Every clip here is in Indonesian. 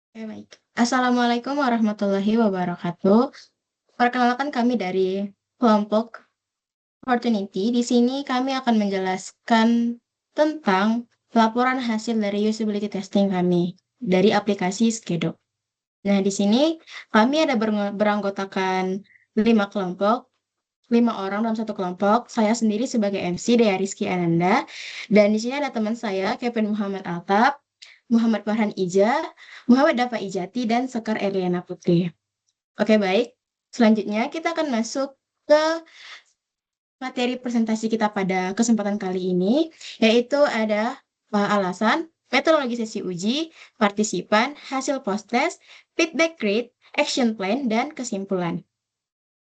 Baik. Assalamualaikum warahmatullahi wabarakatuh. Perkenalkan kami dari kelompok Opportunity. Di sini kami akan menjelaskan tentang laporan hasil dari usability testing kami dari aplikasi Skedo. Nah, di sini kami ada beranggotakan 5 kelompok, 5 orang dalam satu kelompok. Saya sendiri sebagai MC, Dea Rizky Ananda. Dan di sini ada teman saya, Kevin Muhammad Altaf, Muhammad Farhan Ija, Muhammad Dafa Ijati, dan Sekar Erliana Putri. Oke, baik. Selanjutnya kita akan masuk ke materi presentasi kita pada kesempatan kali ini, yaitu ada alasan, metodologi sesi uji, partisipan, hasil post-test, feedback rate, action plan, dan kesimpulan.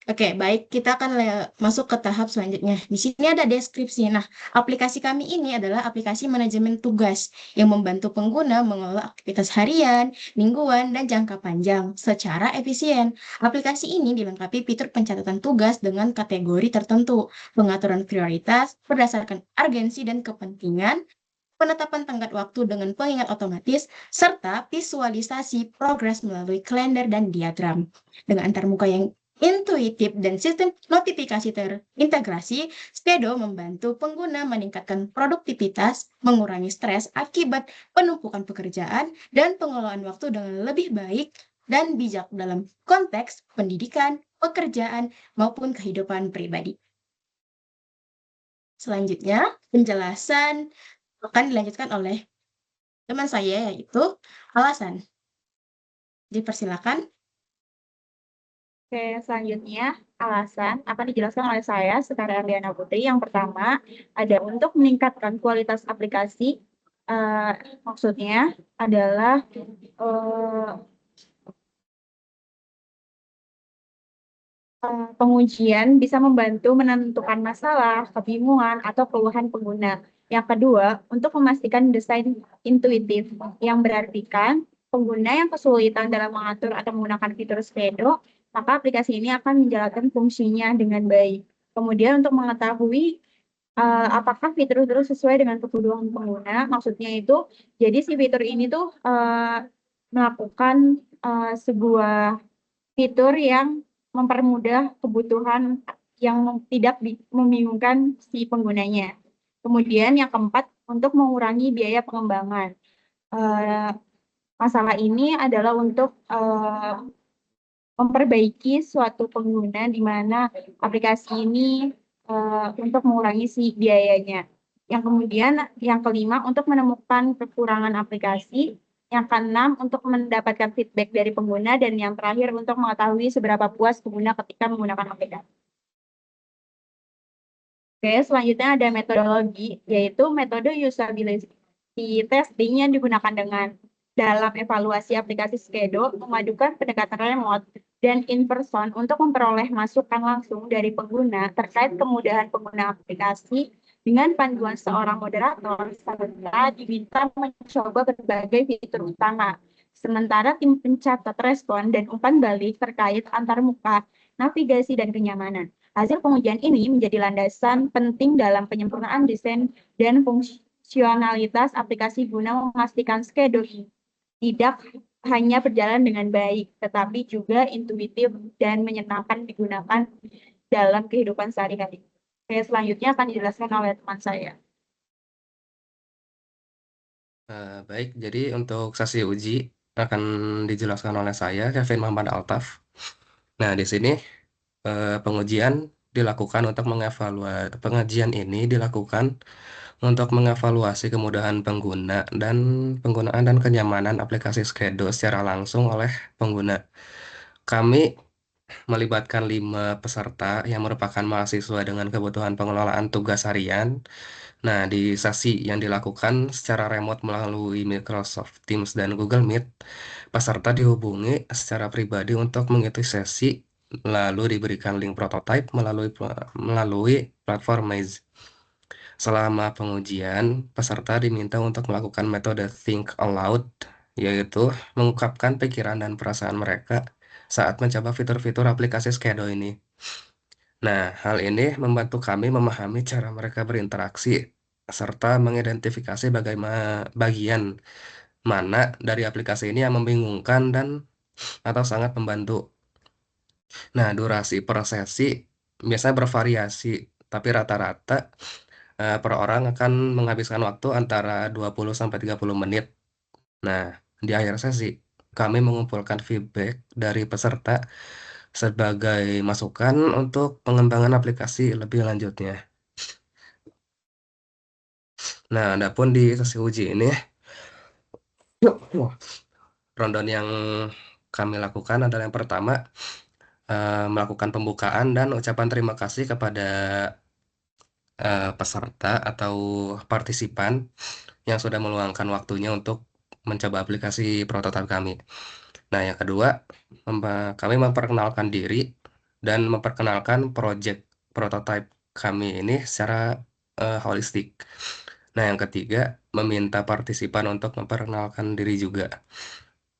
Oke, baik. Kita akan masuk ke tahap selanjutnya. Di sini ada deskripsi. Nah, aplikasi kami ini adalah aplikasi manajemen tugas yang membantu pengguna mengelola aktivitas harian, mingguan, dan jangka panjang secara efisien. Aplikasi ini dilengkapi fitur pencatatan tugas dengan kategori tertentu, pengaturan prioritas berdasarkan urgensi dan kepentingan, penetapan tenggat waktu dengan pengingat otomatis, serta visualisasi progres melalui kalender dan diagram. Dengan antarmuka yang intuitif dan sistem notifikasi terintegrasi, Skedo membantu pengguna meningkatkan produktivitas, mengurangi stres akibat penumpukan pekerjaan, dan pengelolaan waktu dengan lebih baik dan bijak dalam konteks pendidikan, pekerjaan, maupun kehidupan pribadi. Selanjutnya, penjelasan akan dilanjutkan oleh teman saya, yaitu alasan. Dipersilakan. Oke, selanjutnya alasan akan dijelaskan oleh saya, Sekar Erliana Putri. Yang pertama, ada untuk meningkatkan kualitas aplikasi. Maksudnya adalah eh, pengujian bisa membantu menentukan masalah, kebingungan, atau keluhan pengguna. Yang kedua, untuk memastikan desain intuitif, yang berarti kan pengguna yang kesulitan dalam mengatur atau menggunakan fitur Skedo, maka aplikasi ini akan menjalankan fungsinya dengan baik. Kemudian untuk mengetahui apakah fitur itu sesuai dengan kebutuhan pengguna, maksudnya itu, jadi si fitur ini tuh melakukan sebuah fitur yang mempermudah kebutuhan yang tidak membingungkan si penggunanya. Kemudian yang keempat, untuk mengurangi biaya pengembangan. Eh, Masalah ini adalah untuk memperbaiki suatu pengguna di mana aplikasi ini untuk mengurangi si biayanya. Yang kemudian, yang kelima, untuk menemukan kekurangan aplikasi. Yang keenam, untuk mendapatkan feedback dari pengguna. Dan yang terakhir, untuk mengetahui seberapa puas pengguna ketika menggunakan aplikasi. Oke, selanjutnya ada metodologi, yaitu metode usability testing yang digunakan dalam evaluasi aplikasi Skedo, memadukan pendekatan remote dan in-person untuk memperoleh masukan langsung dari pengguna terkait kemudahan pengguna aplikasi dengan panduan seorang moderator, serta diminta mencoba berbagai fitur utama. Sementara tim pencatat respon dan umpan balik terkait antarmuka, navigasi, dan kenyamanan. Hasil pengujian ini menjadi landasan penting dalam penyempurnaan desain dan fungsionalitas aplikasi guna memastikan Skedo tidak hanya berjalan dengan baik, tetapi juga intuitif dan menyenangkan digunakan dalam kehidupan sehari-hari. Oke, selanjutnya akan dijelaskan oleh teman saya. Baik, jadi untuk sesi uji akan dijelaskan oleh saya, Kevin Muhammad Altaf. Nah, di sini pengujian dilakukan untuk pengajian ini dilakukan untuk mengevaluasi kemudahan pengguna dan penggunaan dan kenyamanan aplikasi Skedo secara langsung oleh pengguna. Kami melibatkan 5 peserta yang merupakan mahasiswa dengan kebutuhan pengelolaan tugas harian. Nah, di sesi yang dilakukan secara remote melalui Microsoft Teams dan Google Meet, peserta dihubungi secara pribadi untuk mengikuti sesi, lalu diberikan link prototipe melalui platform Maze. Selama pengujian, peserta diminta untuk melakukan metode Think Aloud, yaitu mengungkapkan pikiran dan perasaan mereka saat mencoba fitur-fitur aplikasi Skedo ini. Nah, hal ini membantu kami memahami cara mereka berinteraksi serta mengidentifikasi bagaimana bagian mana dari aplikasi ini yang membingungkan dan atau sangat membantu. Nah, durasi per sesi biasanya bervariasi, tapi rata-rata per orang akan menghabiskan waktu antara 20 sampai 30 menit. Nah, di akhir sesi kami mengumpulkan feedback dari peserta sebagai masukan untuk pengembangan aplikasi lebih lanjutnya. Nah, adapun di sesi uji ini, rundown yang kami lakukan adalah yang pertama, melakukan pembukaan dan ucapan terima kasih kepada peserta atau partisipan yang sudah meluangkan waktunya untuk mencoba aplikasi prototipe kami. Nah, yang kedua, kami memperkenalkan diri dan memperkenalkan project prototipe kami ini secara holistik. Nah, yang ketiga, meminta partisipan untuk memperkenalkan diri juga.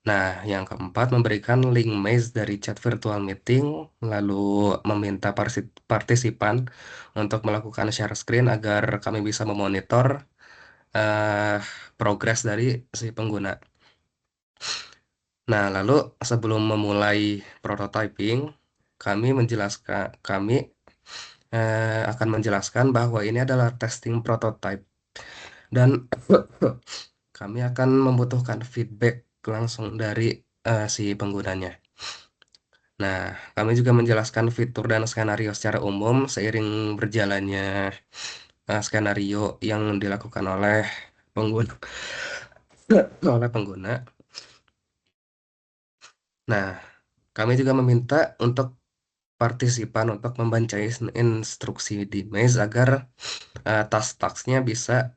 Nah, yang keempat, memberikan link Maze dari chat virtual meeting, lalu meminta partisipan untuk melakukan share screen agar kami bisa memonitor eh, progres dari si pengguna. Nah, lalu sebelum memulai prototyping, kami akan menjelaskan bahwa ini adalah testing prototype dan kami akan membutuhkan feedback langsung dari si penggunanya. Nah, kami juga menjelaskan fitur dan skenario secara umum seiring berjalannya skenario yang dilakukan oleh pengguna oleh pengguna. Nah, kami juga meminta untuk partisipan untuk membaca instruksi di Maze agar task-tasknya bisa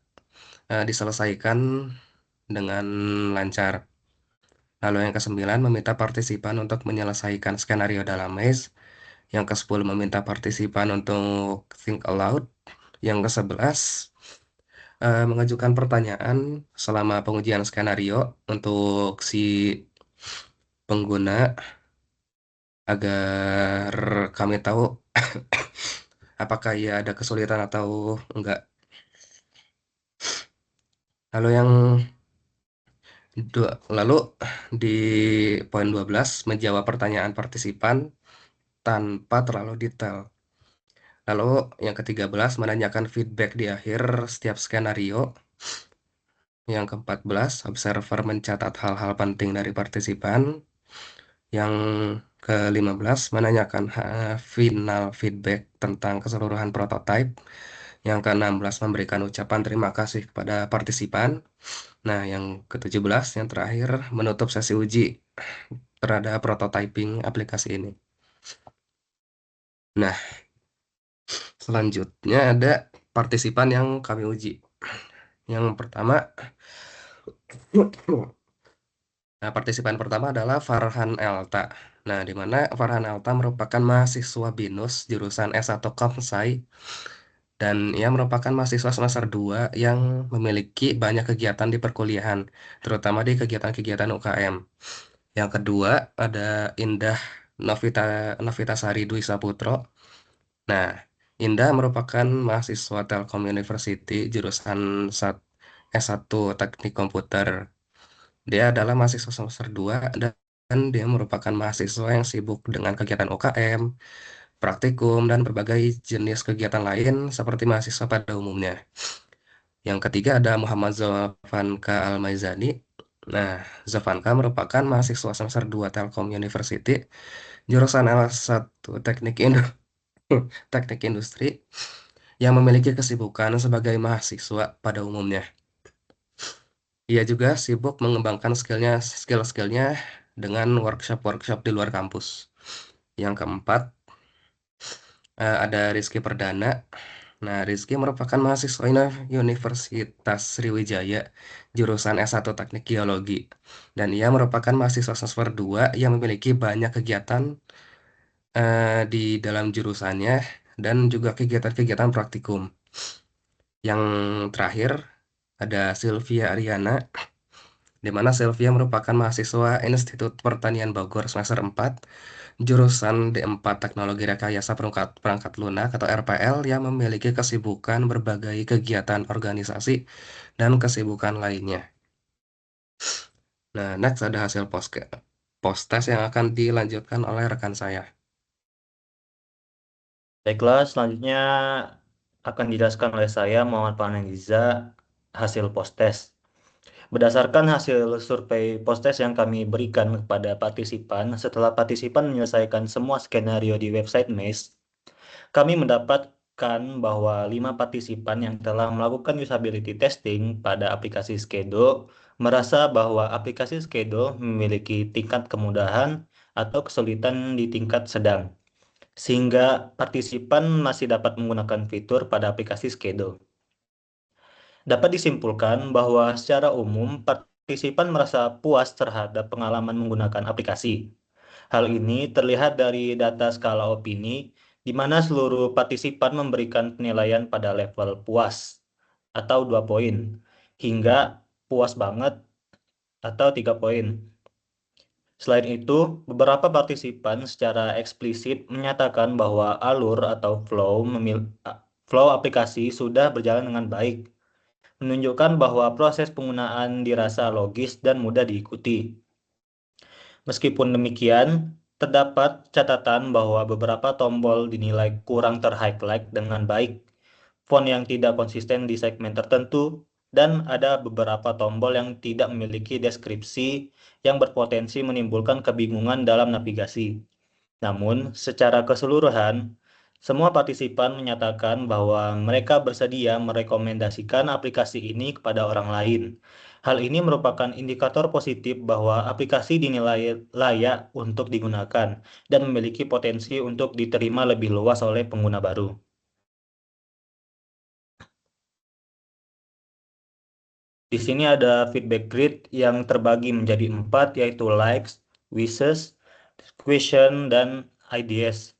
diselesaikan dengan lancar. Lalu yang kesembilan meminta partisipan untuk menyelesaikan skenario dalam Maze. Yang ke-10 meminta partisipan untuk think aloud. Yang ke-11 mengajukan pertanyaan selama pengujian skenario untuk si pengguna agar kami tahu apakah ia ada kesulitan atau enggak. Lalu yang lalu di poin 12 menjawab pertanyaan partisipan tanpa terlalu detail. Lalu yang ke-13 menanyakan feedback di akhir setiap skenario. Yang ke-14 observer mencatat hal-hal penting dari partisipan. Yang ke-15 menanyakan final feedback tentang keseluruhan prototipe. Yang ke-16 memberikan ucapan terima kasih kepada partisipan. Nah, yang ke-17 yang terakhir menutup sesi uji terhadap prototyping aplikasi ini. Nah, selanjutnya ada partisipan yang kami uji. Yang pertama, nah, partisipan pertama adalah Farhan Elta. Nah, di mana Farhan Elta merupakan mahasiswa BINUS jurusan S1 Komsai dan ia merupakan mahasiswa semester 2 yang memiliki banyak kegiatan di perkuliahan, terutama di kegiatan-kegiatan UKM. Yang kedua ada Indah Novitasari Dwi Saputro. Nah, Indah merupakan mahasiswa Telkom University jurusan S1 Teknik Komputer. Dia adalah mahasiswa semester 2 dan dia merupakan mahasiswa yang sibuk dengan kegiatan UKM, praktikum, dan berbagai jenis kegiatan lain seperti mahasiswa pada umumnya. Yang ketiga ada Muhammad Zovanka Almaizani. Nah, Zovanka merupakan mahasiswa semester 2 Telkom University, jurusan L1 Teknik Industri, yang memiliki kesibukan sebagai mahasiswa pada umumnya. Ia juga sibuk mengembangkan skill-skillnya dengan workshop-workshop di luar kampus. Yang keempat, ada Rizky Perdana. Nah, Rizky merupakan mahasiswa Universitas Sriwijaya, jurusan S1 Teknik Geologi. Dan ia merupakan mahasiswa semester 2 yang memiliki banyak kegiatan di dalam jurusannya dan juga kegiatan-kegiatan praktikum. Yang terakhir, ada Sylvia Ariana, di mana Sylvia merupakan mahasiswa Institut Pertanian Bogor semester 4, jurusan D4 Teknologi Rekayasa Perangkat Lunak atau RPL yang memiliki kesibukan berbagai kegiatan organisasi dan kesibukan lainnya. Nah, next ada hasil post test yang akan dilanjutkan oleh rekan saya. Baiklah, selanjutnya akan dijelaskan oleh saya Muhammad Panengiza hasil post test. Berdasarkan hasil survei post test yang kami berikan kepada partisipan, setelah partisipan menyelesaikan semua skenario di website MES, kami mendapatkan bahwa 5 partisipan yang telah melakukan usability testing pada aplikasi Skedo merasa bahwa aplikasi Skedo memiliki tingkat kemudahan atau kesulitan di tingkat sedang, sehingga partisipan masih dapat menggunakan fitur pada aplikasi Skedo. Dapat disimpulkan bahwa secara umum partisipan merasa puas terhadap pengalaman menggunakan aplikasi. Hal ini terlihat dari data skala opini, di mana seluruh partisipan memberikan penilaian pada level puas atau 2 poin, hingga puas banget atau 3 poin. Selain itu, beberapa partisipan secara eksplisit menyatakan bahwa alur atau flow aplikasi sudah berjalan dengan baik, menunjukkan bahwa proses penggunaan dirasa logis dan mudah diikuti. Meskipun demikian, terdapat catatan bahwa beberapa tombol dinilai kurang ter-highlight dengan baik, font yang tidak konsisten di segmen tertentu, dan ada beberapa tombol yang tidak memiliki deskripsi yang berpotensi menimbulkan kebingungan dalam navigasi. Namun, secara keseluruhan, semua partisipan menyatakan bahwa mereka bersedia merekomendasikan aplikasi ini kepada orang lain. Hal ini merupakan indikator positif bahwa aplikasi dinilai layak untuk digunakan dan memiliki potensi untuk diterima lebih luas oleh pengguna baru. Di sini ada feedback grid yang terbagi menjadi 4, yaitu likes, wishes, question, dan ideas.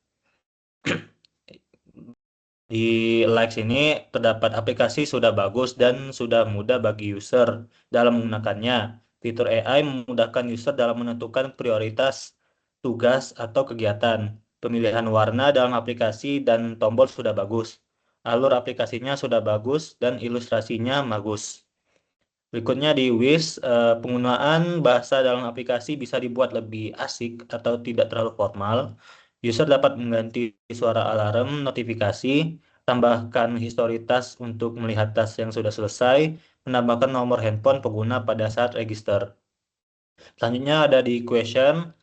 Di likes ini terdapat aplikasi sudah bagus dan sudah mudah bagi user dalam menggunakannya. Fitur AI memudahkan user dalam menentukan prioritas tugas atau kegiatan. Pemilihan warna dalam aplikasi dan tombol sudah bagus. Alur aplikasinya sudah bagus dan ilustrasinya bagus. Berikutnya di Wish, penggunaan bahasa dalam aplikasi bisa dibuat lebih asik atau tidak terlalu formal. User dapat mengganti suara alarm, notifikasi, tambahkan history task untuk melihat task yang sudah selesai, menambahkan nomor handphone pengguna pada saat register. Selanjutnya ada di question,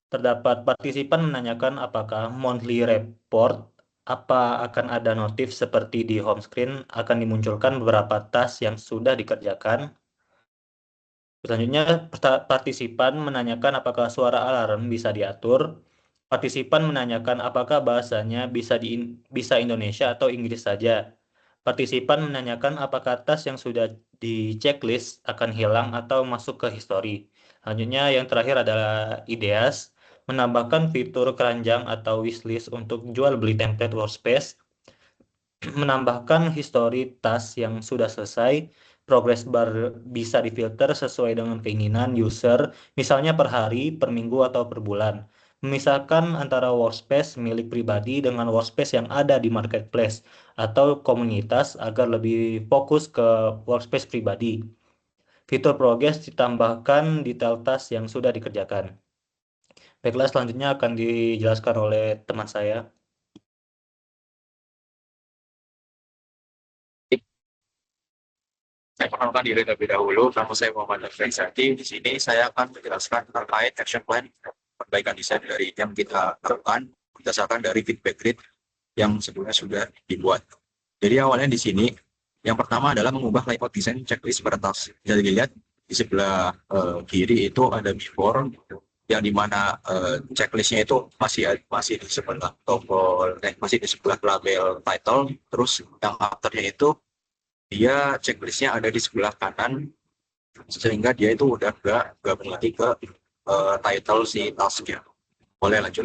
terdapat partisipan menanyakan apakah monthly report apa akan ada notif seperti di home screen akan dimunculkan beberapa task yang sudah dikerjakan. Selanjutnya, partisipan menanyakan apakah suara alarm bisa diatur. Partisipan menanyakan apakah bahasanya bisa Indonesia atau Inggris saja. Partisipan menanyakan apakah tas yang sudah di checklist akan hilang atau masuk ke history. Selanjutnya, yang terakhir adalah ideas, menambahkan fitur keranjang atau wishlist untuk jual beli template workspace, menambahkan history task yang sudah selesai, progress bar bisa difilter sesuai dengan keinginan user, misalnya per hari, per minggu, atau per bulan. Memisahkan antara workspace milik pribadi dengan workspace yang ada di marketplace atau komunitas agar lebih fokus ke workspace pribadi. Fitur progress ditambahkan detail task yang sudah dikerjakan. Baiklah, selanjutnya akan dijelaskan oleh teman saya. Saya perkenalkan diri terlebih dahulu. Nama saya Muhammad Afrizati. Di sini saya akan menjelaskan terkait action plan perbaikan desain dari yang kita lakukan berdasarkan dari feedback grid yang sebelumnya sudah dibuat. Jadi awalnya di sini yang pertama adalah mengubah layout desain checklist per task. Bisa dilihat di sebelah kiri itu ada before yang dimana checklistnya itu masih di sebelah tombol, masih di sebelah label title. Terus yang afternya itu dia checklistnya ada di sebelah kanan sehingga dia itu udah nggak berarti ke title si tasknya. Boleh lanjut.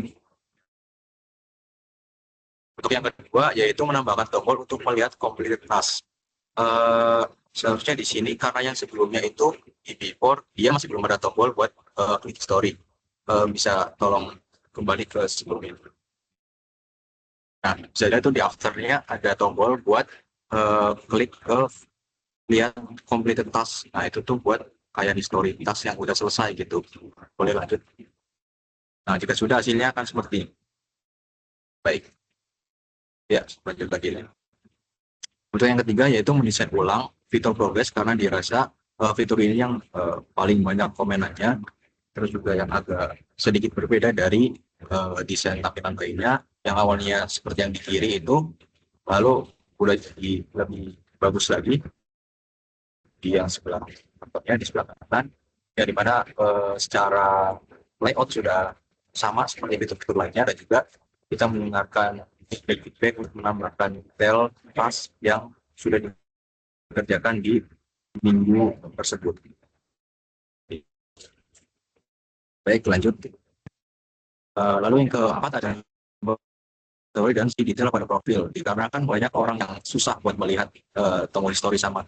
Untuk yang kedua yaitu menambahkan tombol untuk melihat completed task. Seharusnya di sini karena yang sebelumnya itu di before dia masih belum ada tombol buat klik story. Bisa tolong kembali ke sebelumnya. Nah, misalnya itu di afternya ada tombol buat klik ke lihat completed task. Nah, itu tuh buat kayak history tas yang udah selesai gitu. Boleh lanjut. Nah, jika sudah hasilnya akan seperti ini. Baik. Ya, lanjut lagi. Untuk yang ketiga yaitu mendesain ulang fitur progress karena dirasa fitur ini yang paling banyak komenannya, terus juga yang agak sedikit berbeda dari desain tampilan lainnya yang awalnya seperti yang di kiri itu, lalu udah jadi lebih bagus lagi di yang sebelah contohnya di sebelah kanan, yang dimana secara layout sudah sama seperti fitur-fitur lainnya, dan juga kita mendengarkan feedback untuk menambahkan detail tas yang sudah dikerjakan di minggu tersebut. Baik, lanjut. Lalu yang keempat ada story dan si detail pada profil, dikarenakan banyak orang yang susah buat melihat tombol history sama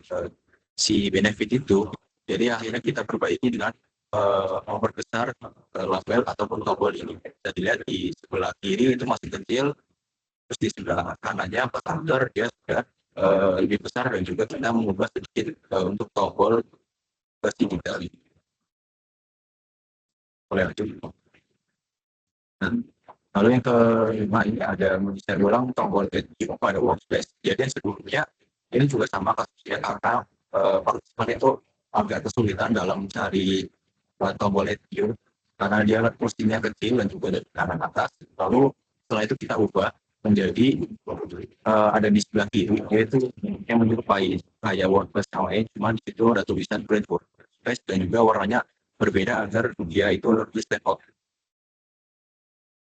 si benefit itu, jadi akhirnya kita perbaiki dengan memperbesar label ataupun tombol ini. Bisa dilihat di sebelah kiri itu masih kecil, terus di sebelah kanannya pas after dia sudah lebih besar, dan juga kita mengubah sedikit untuk tombol si detail ini. Boleh lanjut. Nah, lalu yang kelima ini ada mendesain ulang tombol edge pada workspace. Jadi sebelumnya ini juga sama kasusnya, karena partisipan itu agak kesulitan dalam mencari tombol edge karena dia kursinya kecil dan juga dari kanan atas. Lalu setelah itu kita ubah menjadi ada di sebelah kiri, yaitu yang menyerupai kayak WordPress sama Edge, cuma di situ ada tulisan Great WordPress dan juga warnanya berbeda agar dia itu lebih stand out.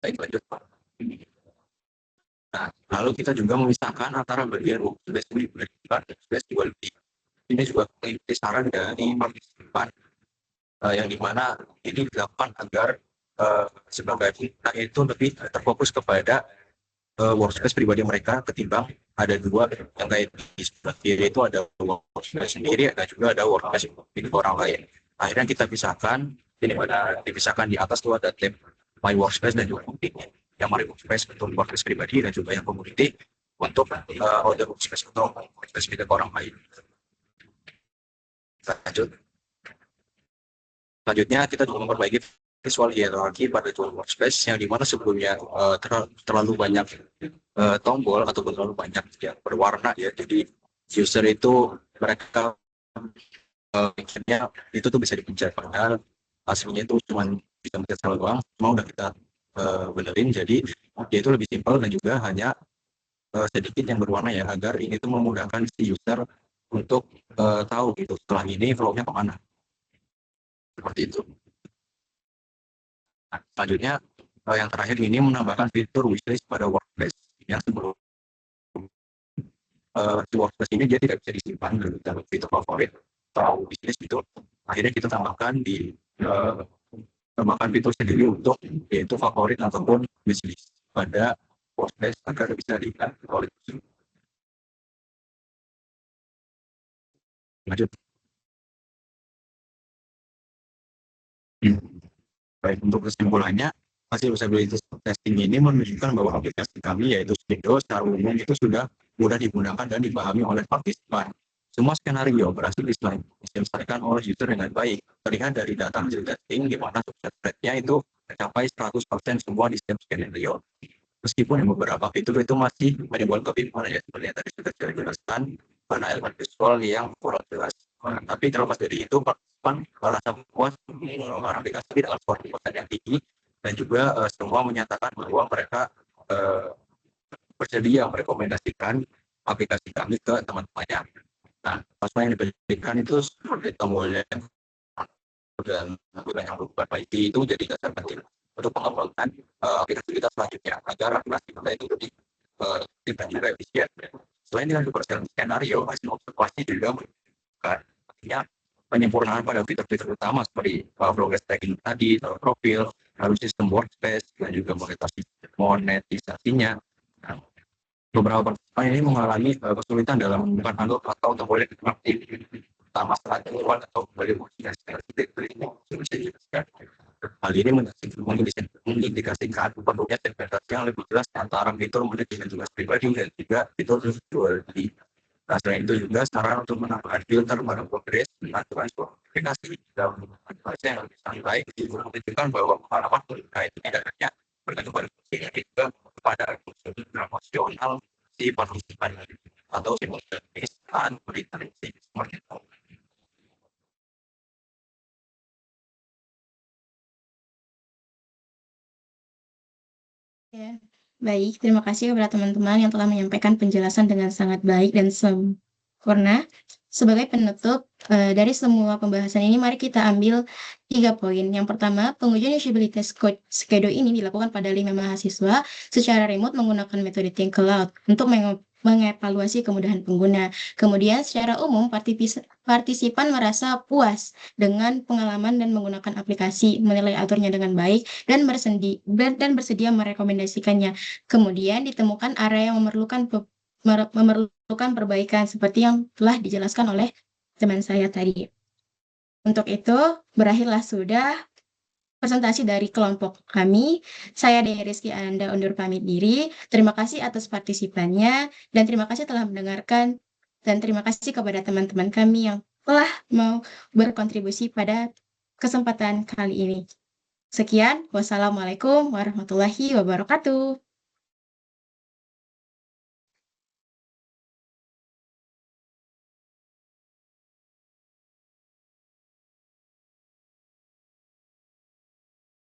Baik, lanjut Pak. Nah, lalu kita juga memisahkan antara bagian workspace ini dan workspace juga lebih. Ini juga mengikuti saran dari partisipan yang dimana ini dilakukan agar sebagai kita itu lebih terfokus kepada workspace pribadi mereka, ketimbang ada dua yang kayak di sebelah kiri itu ada workspace sendiri, ada juga ada workspace milik orang lain. Akhirnya kita pisahkan, ini pada dipisahkan di atas itu ada tab My Workspace dan juga community. Yang My Workspace untuk workspace pribadi, dan juga yang community untuk other workspace atau workspace milik orang lain. Lanjut. Selanjutnya kita juga memperbaiki visual hierarchy pada tool workspace yang dimana sebelumnya terlalu banyak tombol ataupun terlalu banyak yang berwarna ya, jadi user itu mereka pikirnya itu tuh bisa dipencet, padahal aslinya itu cuma bisa mencet salah doang. Cuma udah kita benerin, jadi dia itu lebih simpel dan juga hanya sedikit yang berwarna ya, agar ini tuh memudahkan si user untuk tahu gitu setelah ini flow-nya kemana, seperti itu. Nah, selanjutnya yang terakhir ini menambahkan fitur wishlist pada workspace yang sebelum di workspace ini dia tidak bisa disimpan dalam fitur favorit atau wishlist gitu. Akhirnya kita tambahkan fitur sendiri untuk yaitu favorit ataupun wishlist pada workspace agar bisa dilihat oleh user. Lanjut. Baik, untuk kesimpulannya, hasil usability testing ini menunjukkan bahwa aplikasi kami yaitu Slido secara umum itu sudah mudah digunakan dan dipahami oleh partisipan. Semua skenario berhasil diselesaikan oleh user dengan baik. Terlihat dari data hasil testing di mana sukses rate-nya itu mencapai 100% semua di setiap skenario. Meskipun beberapa fitur itu masih menimbulkan kebingungan ya, seperti yang tadi sudah dijelaskan, karena elemen visual yang kurang jelas. Tapi terlepas dari itu, partisipan merasa puas menggunakan aplikasi dengan skor yang tinggi, dan juga semua menyatakan bahwa mereka bersedia merekomendasikan aplikasi kami ke teman-temannya. Nah, masukan yang diberikan itu seperti tombolnya dan yang berbaiki itu jadi dasar penting untuk pengembangan aplikasi kita selanjutnya, agar aplikasi kita itu lebih dan juga efisien. Selain dengan beberapa skenario, hasil observasi juga menunjukkan artinya penyempurnaan pada fitur-fitur utama seperti progress tracking tadi, profil, lalu sistem workspace, dan juga monetisasinya. Nah, beberapa partisipan ini mengalami kesulitan dalam menemukan handle atau tombol yang aktif, pertama saat keluar atau kembali hal ini mengindikasikan perlunya segmentasi yang lebih jelas antara fitur dengan tugas pribadi dan juga fitur jual beli. Nah, selain itu juga saran untuk menambahkan filter pada progres, mengaturkan aplikasi dalam bahasa yang lebih santai menunjukkan bahwa pengalaman pengguna itu tidak hanya bergantung pada fungsi, tapi juga pada unsur emosional si partisipan atau si peserta berita seperti itu. Ya, baik. Terima kasih kepada teman-teman yang telah menyampaikan penjelasan dengan sangat baik dan sempurna. Sebagai penutup dari semua pembahasan ini, mari kita ambil 3 poin. Yang pertama, pengujian usabilitas Skedo ini dilakukan pada 5 mahasiswa secara remote menggunakan metode Think Cloud untuk mengevaluasi kemudahan pengguna. Kemudian, secara umum, partisipan merasa puas dengan pengalaman dan menggunakan aplikasi, menilai alurnya dengan baik, dan bersedia merekomendasikannya. Kemudian ditemukan area yang memerlukan perbaikan seperti yang telah dijelaskan oleh teman saya tadi. Untuk itu, berakhirlah sudah presentasi dari kelompok kami. Saya Dea Rizky Ananda undur pamit diri. Terima kasih atas partisipannya dan terima kasih telah mendengarkan dan terima kasih kepada teman-teman kami yang telah mau berkontribusi pada kesempatan kali ini. Sekian, wassalamualaikum warahmatullahi wabarakatuh.